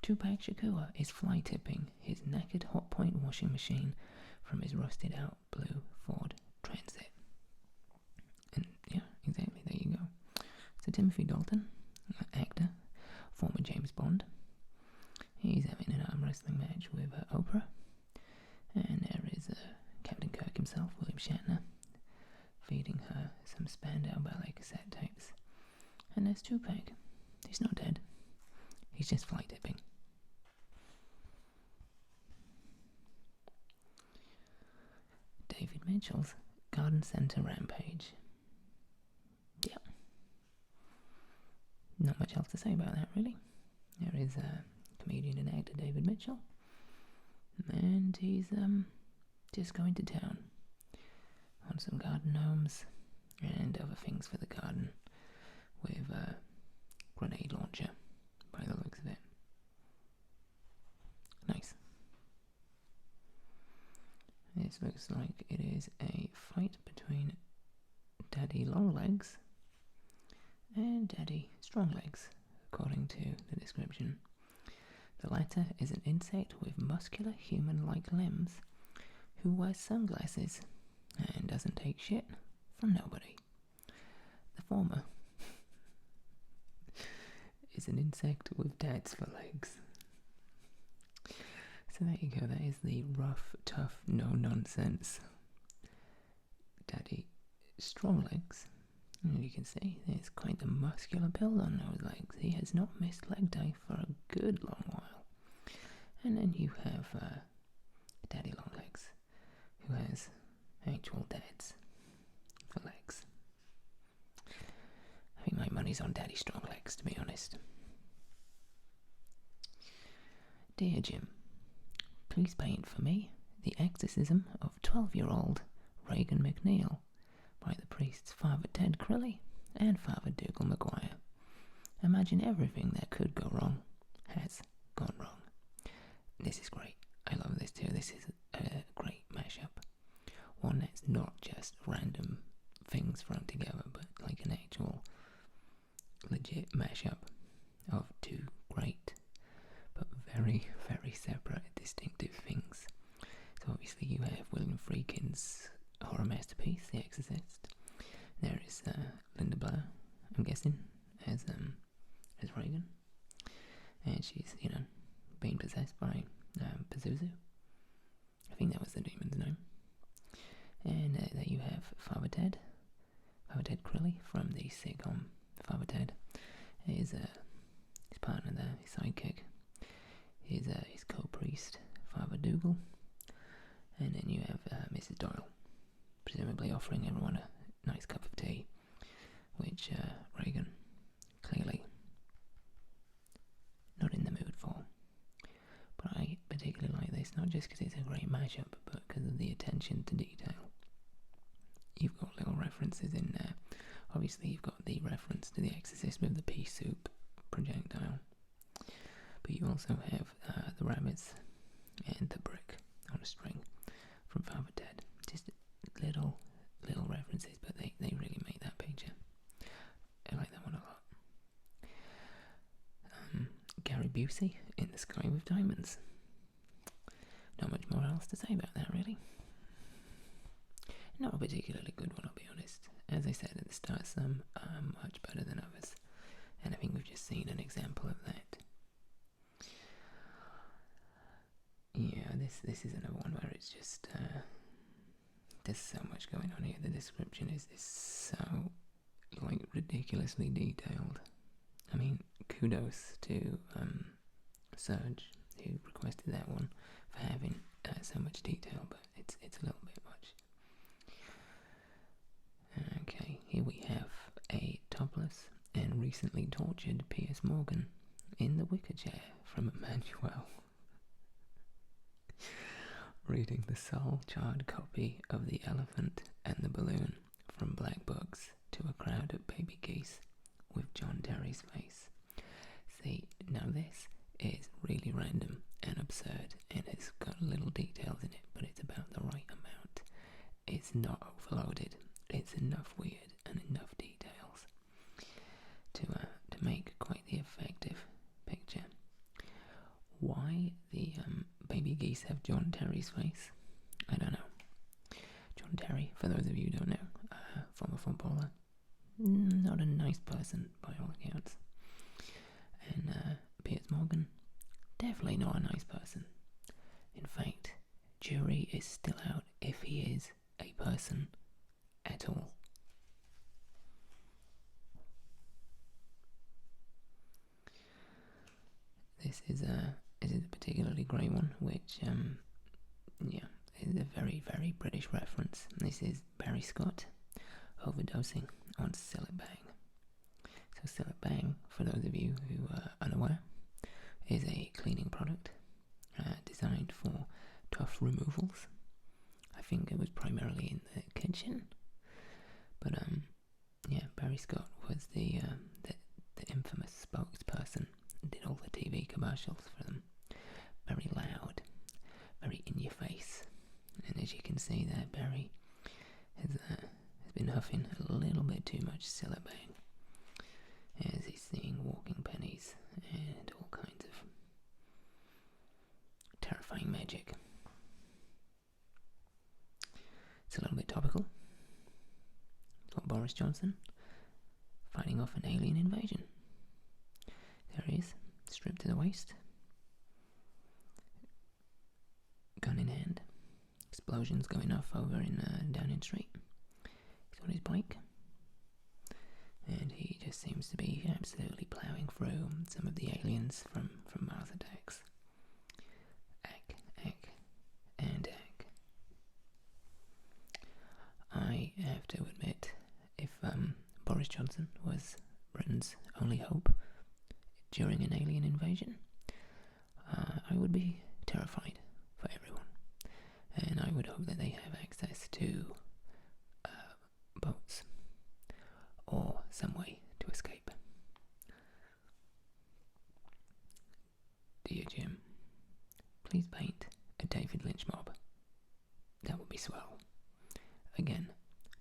Tupac Shakur is fly tipping his knackered hot point washing machine from his rusted out blue Ford Transit. And yeah, exactly, there you go. So Timothy Dalton, actor, former James Bond, he's having an arm wrestling match with Oprah. And there is Captain Kirk himself, William Shatner, feeding her some Spandau Ballet cassette tapes. And there's Tupac. He's not dead. He's just fly tipping. David Mitchell's Garden Centre Rampage. Yeah. Not much else to say about that, really. There is comedian and actor David Mitchell. And he's just going to town on some garden gnomes and other things for the garden with a grenade launcher, by the looks of it. Nice. This looks like it is a fight between Daddy Longlegs and Daddy Stronglegs, according to the description. The latter is an insect with muscular human-like limbs who wears sunglasses and doesn't take shit from nobody. The former is an insect with dads for legs. So there you go, that is the rough, tough, no-nonsense Daddy Stronglegs. And you can see there's quite the muscular build on those legs. He has not missed leg day for a good long while. And then you have Daddy Longlegs, who has actual dads for legs. I think my money's on Daddy Stronglegs, to be honest. Dear Jim, please paint for me the exorcism of 12-year-old Reagan McNeil by the priests Father Ted Crilly and Father Dougal Maguire. Imagine everything that could go wrong has gone wrong. This is great. I love this too. This is a great mashup. One that's not just random things thrown together, but like an actual legit mashup of two great but very, very separate, distinctive things. So obviously you have William Friedkin's horror masterpiece, The Exorcist. There is Linda Blair, I'm guessing, as Reagan, and she's being possessed by Pazuzu. I think that was the demon's name. And there you have Father Ted Crilly from the sitcom Father Ted. His partner there, his sidekick, his co-priest Father Dougal, and then you have Mrs. Doyle, presumably offering everyone a nice cup of tea, which Reagan clearly just because it's a great mashup, but because of the attention to detail. You've got little references in there. Obviously, you've got the reference to The Exorcist with the pea soup projectile, but you also have the rabbits and the brick on a string from Father Ted. Just little references, but they really make that picture. I like that one a lot. Gary Busey in The Sky with Diamonds. Not much more else to say about that, really. Not a particularly good one, I'll be honest. As I said at the start, some are much better than others, and I think we've just seen an example of that. Yeah, this is another one where it's just there's so much going on here. The description is so ridiculously detailed. I mean, kudos to Serge, who requested that one, for having so much detail, but it's a little bit much. Okay, here we have a topless and recently tortured Piers Morgan in the wicker chair from Emmanuel, reading the soul-charred copy of The Elephant and the Balloon from Black Books to a crowd of baby geese with John Terry's face. See, now this is really random and absurd, and it's got little details in it, but it's about the right amount. It's not overloaded. It's enough weird and enough details to make quite the effective picture. Why the baby geese have John Terry's face, I don't know. John Terry, for those of you who don't know, former footballer, not a nice person by all accounts. And Piers Morgan, definitely not a nice person. In fact, jury is still out if he is a person at all. This is a particularly great one, which is a very, very British reference. This is Barry Scott overdosing on Sillet Bang. So Sillet Bang, for those of you who are unaware, is a cleaning product designed for tough removals. I think it was primarily in the kitchen, but Barry Scott was the infamous spokesperson. Did all the TV commercials for them. Very loud, very in your face, and as you can see there, Barry has been huffing a little bit too much Sillet Bang, as he's seeing walking pennies and all kinds of terrifying magic. It's a little bit topical. Got Boris Johnson fighting off an alien invasion. There he is, stripped to the waist, gun in hand, explosions going off over in Downing Street. He's on his bike, and he just seems to be absolutely ploughing through some of the aliens from Mars Attacks. Ack, and ack. I have to admit, if Boris Johnson was Britain's only hope during an alien invasion, I would be terrified for everyone, and I would hope that they have access to boats or some way to escape. Dear Jim, please paint a David Lynch mob. That would be swell. Again,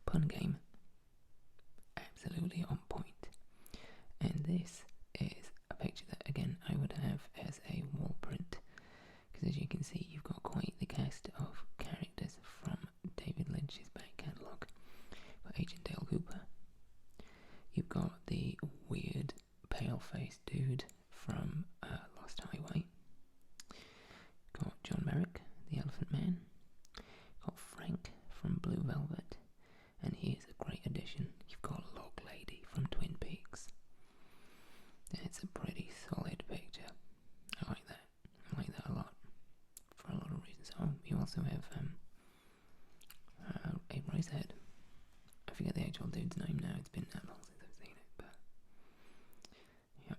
pun game, absolutely on point. And this is a picture that, again, I would have as a wall print, because as you can see, you've got quite the cast of characters from David Lynch's back catalogue. You've got Agent Dale Cooper. You've got the weird pale-faced dude from Lost Highway. You've got John Merrick, the Elephant Man. You've got Frank from Blue Velvet. And here's a great addition. You've got Log Lady from Twin Peaks. It's a pretty solid picture. I like that. I like that a lot, for a lot of reasons. Oh, you also have Abe Ricehead. I forget the actual dude's name now. It's been that long since I've seen it, but yep.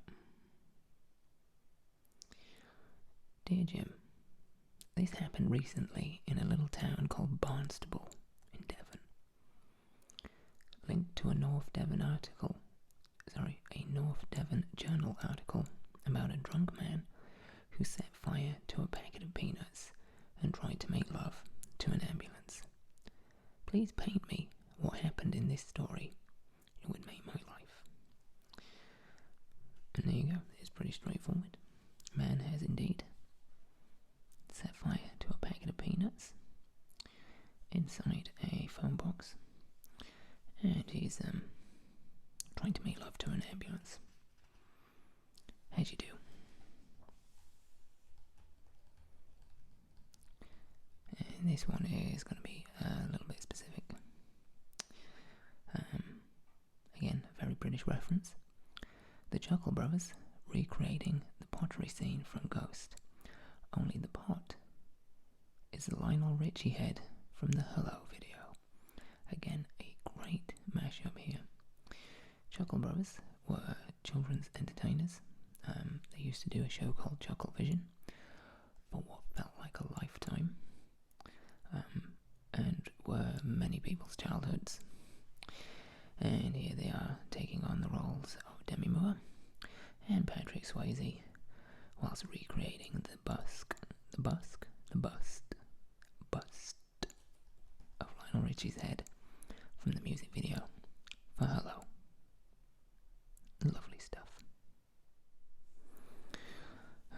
Dear Jim, this happened recently in a little town called Barnstable in Devon. Linked to a North Devon Journal article about a drunk man who set fire to a packet of peanuts and tried to make love to an ambulance. Please paint me what happened in this story. It would make my life. And there you go. It's pretty straightforward. Man has indeed set fire to a packet of peanuts inside a phone box, and he's trying to make love to an ambulance. As you do. And this one is going to be a little bit specific. Again, a very British reference. The Chuckle Brothers recreating the pottery scene from Ghost. Only the pot is the Lionel Richie head from the Hello video. Again, a great mashup here. Chuckle Brothers were children's entertainers. They used to do a show called Chuckle Vision for what felt like a lifetime, and were many people's childhoods. And here they are taking on the roles of Demi Moore and Patrick Swayze, whilst recreating the bust of Lionel Richie's head from the music video for Hello. Lovely stuff.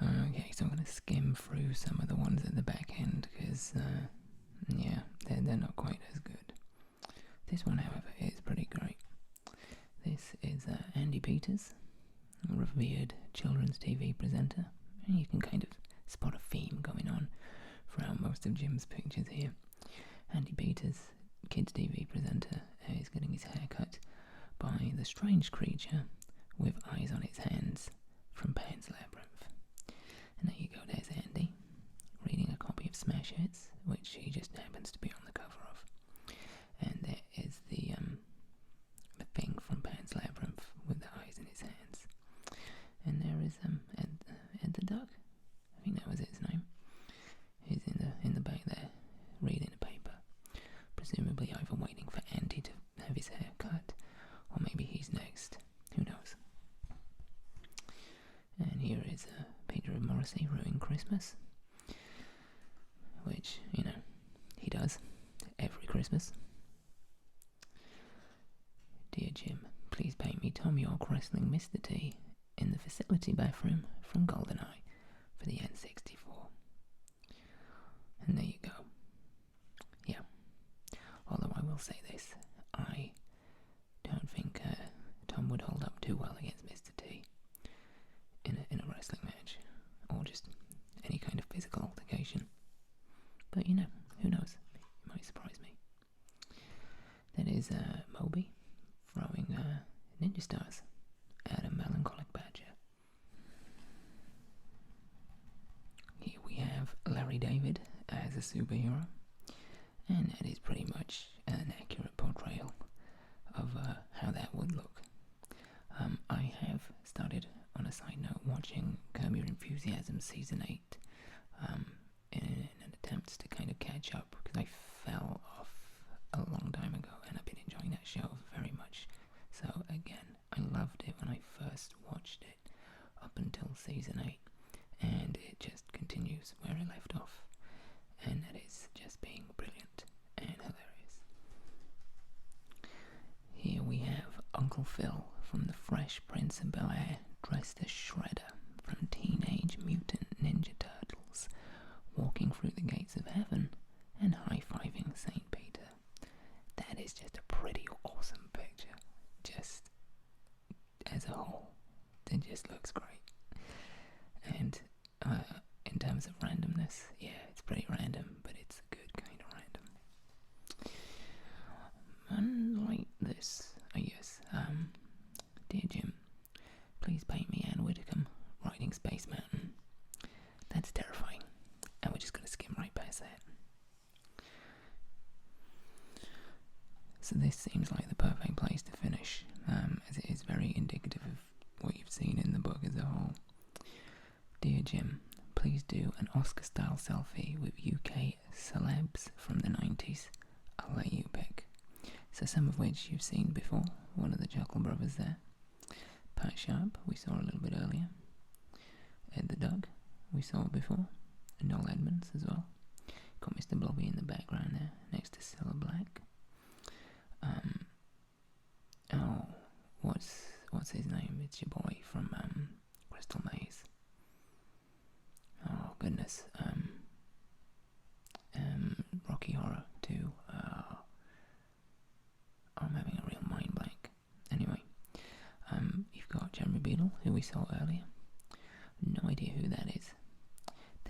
Okay, so I'm going to skim through some of the ones at the back end because, they're not quite as good. This one, however, is pretty great. This is Andy Peters, a revered children's TV presenter. And you can kind of spot a theme going on throughout most of Jim's pictures here. Andy Peters, kids TV presenter, is getting his hair cut by the strange creature with eyes on its hands from Pan's Labyrinth. And there you go, there's Andy, reading a copy of Smash Hits, which he just happens to be on the cover of. And there is the thing from Pan's Labyrinth with the eyes in his hands. And there is Ed the Duck, I think that was his name. He's in the back there, reading a paper, presumably either waiting for Andy to have his hair cut, or maybe he's next, who knows. And here is a picture of Morrissey ruining Christmas, which, he does every Christmas. Dear Jim, please paint me Tom York wrestling Mr. T in the facility bathroom from GoldenEye for the N64. And there you go. Yeah. Although I will say this, I don't think Tom would hold up too well against Mr. T in a wrestling match, or just any kind of physical altercation. But who knows? It might surprise me. That is Moby throwing ninja stars at a melancholic badger. Here we have Larry David as a superhero, and that is pretty much an accurate portrayal of how that would look. I have started, on a side note, watching Curb Your Enthusiasm Season 8 in an attempt to kind of catch up, because I fell off a long time ago, and I've been enjoying that show very much. So again, I loved it when I first watched it up until Season 8, and it just continues where it left off, and that is just being brilliant and hilarious. Here we have Uncle Phil from The Fresh Prince of Bel-Air, dressed as Shredder from Teenage Mutant Ninja Turtles, walking through the gates of heaven and high-fiving St. Peter. That is just a pretty awesome picture, just as a whole. It just looks great. And in terms of randomness, yeah, it's pretty random, but it's a good kind of random. Unlike this, I guess. Dear Jim, please paint me Anne Widdecombe riding Space Mountain. That's terrifying, and we're just going to skim right past that. So this seems like the perfect place to finish, as it is very indicative of what you've seen in the book as a whole. Dear Jim, please guys do an Oscar-style selfie with UK celebs from the 90s, I'll let you pick. So some of which you've seen before. One of the Chuckle Brothers there. Pat Sharp, we saw a little bit earlier. Ed the Dog, we saw before. And Noel Edmonds as well. Got Mr. Blobby in the background there, next to Cilla Black. What's his name? It's your boy from Crystal Maze. Oh goodness. Rocky Horror 2. I'm having a real mind blank. Anyway, you've got Jeremy Beadle, who we saw earlier. No idea who that is.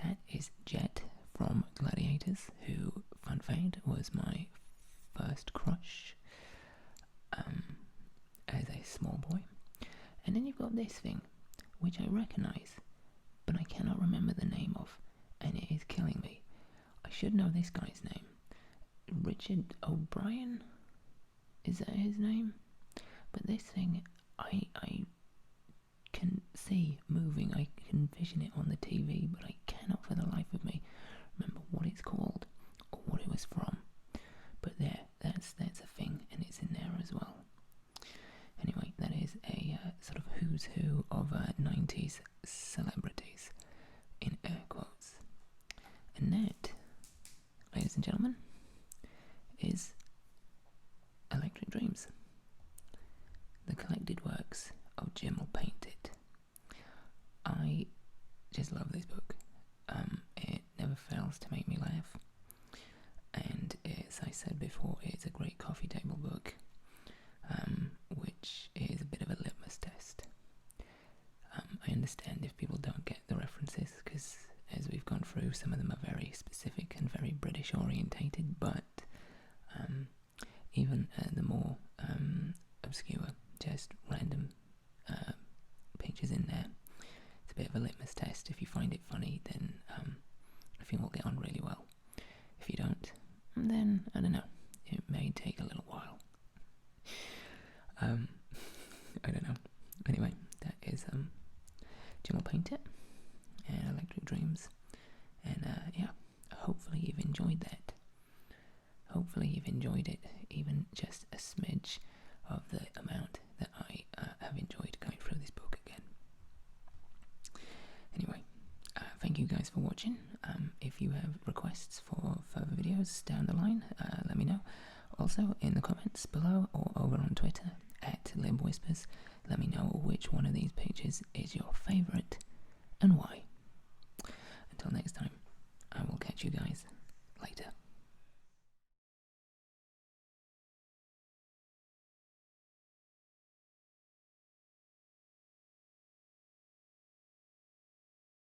That is Jet from Gladiators, who, fun fact, was my first crush as a small boy. And then you've got this thing, which I recognise, but I cannot remember the name of, and it is killing me. I should know this guy's name. Richard O'Brien? Is that his name? But this thing, I can see moving, I can vision it on the TV, but I cannot for the life of me remember what it's called, or what it was from. But that's a thing, and it's in there as well. Anyway, that is a sort of who's who of 90s celebrities, in air quotes. And that, ladies and gentlemen, is Electric Dreams, the collected works of Jim will Paint It. I just love this book. It never fails to make me laugh, and as I said before, it's a great coffee table book, which is a bit of a litmus test. I understand if people don't get the references, because as we've gone through, some of them are very specific and very British orientated, but even the more obscure, just random pictures in there, it's a bit of a litmus test. If you find it funny, then I think we'll get on really well. If you don't, then I don't know, it may take a little while. I don't know. Anyway, that is Jim will Paint It and Electric Dreams, and yeah, hopefully you've enjoyed that. Hopefully you've enjoyed it, even just a smidge of the amount that I have enjoyed going through this book again. Anyway, thank you guys for watching. If you have requests for further videos down the line, let me know. Also, in the comments below or over on Twitter @LibWhispers, let me know which one of these pages is your favourite and why. Until next time, I will catch you guys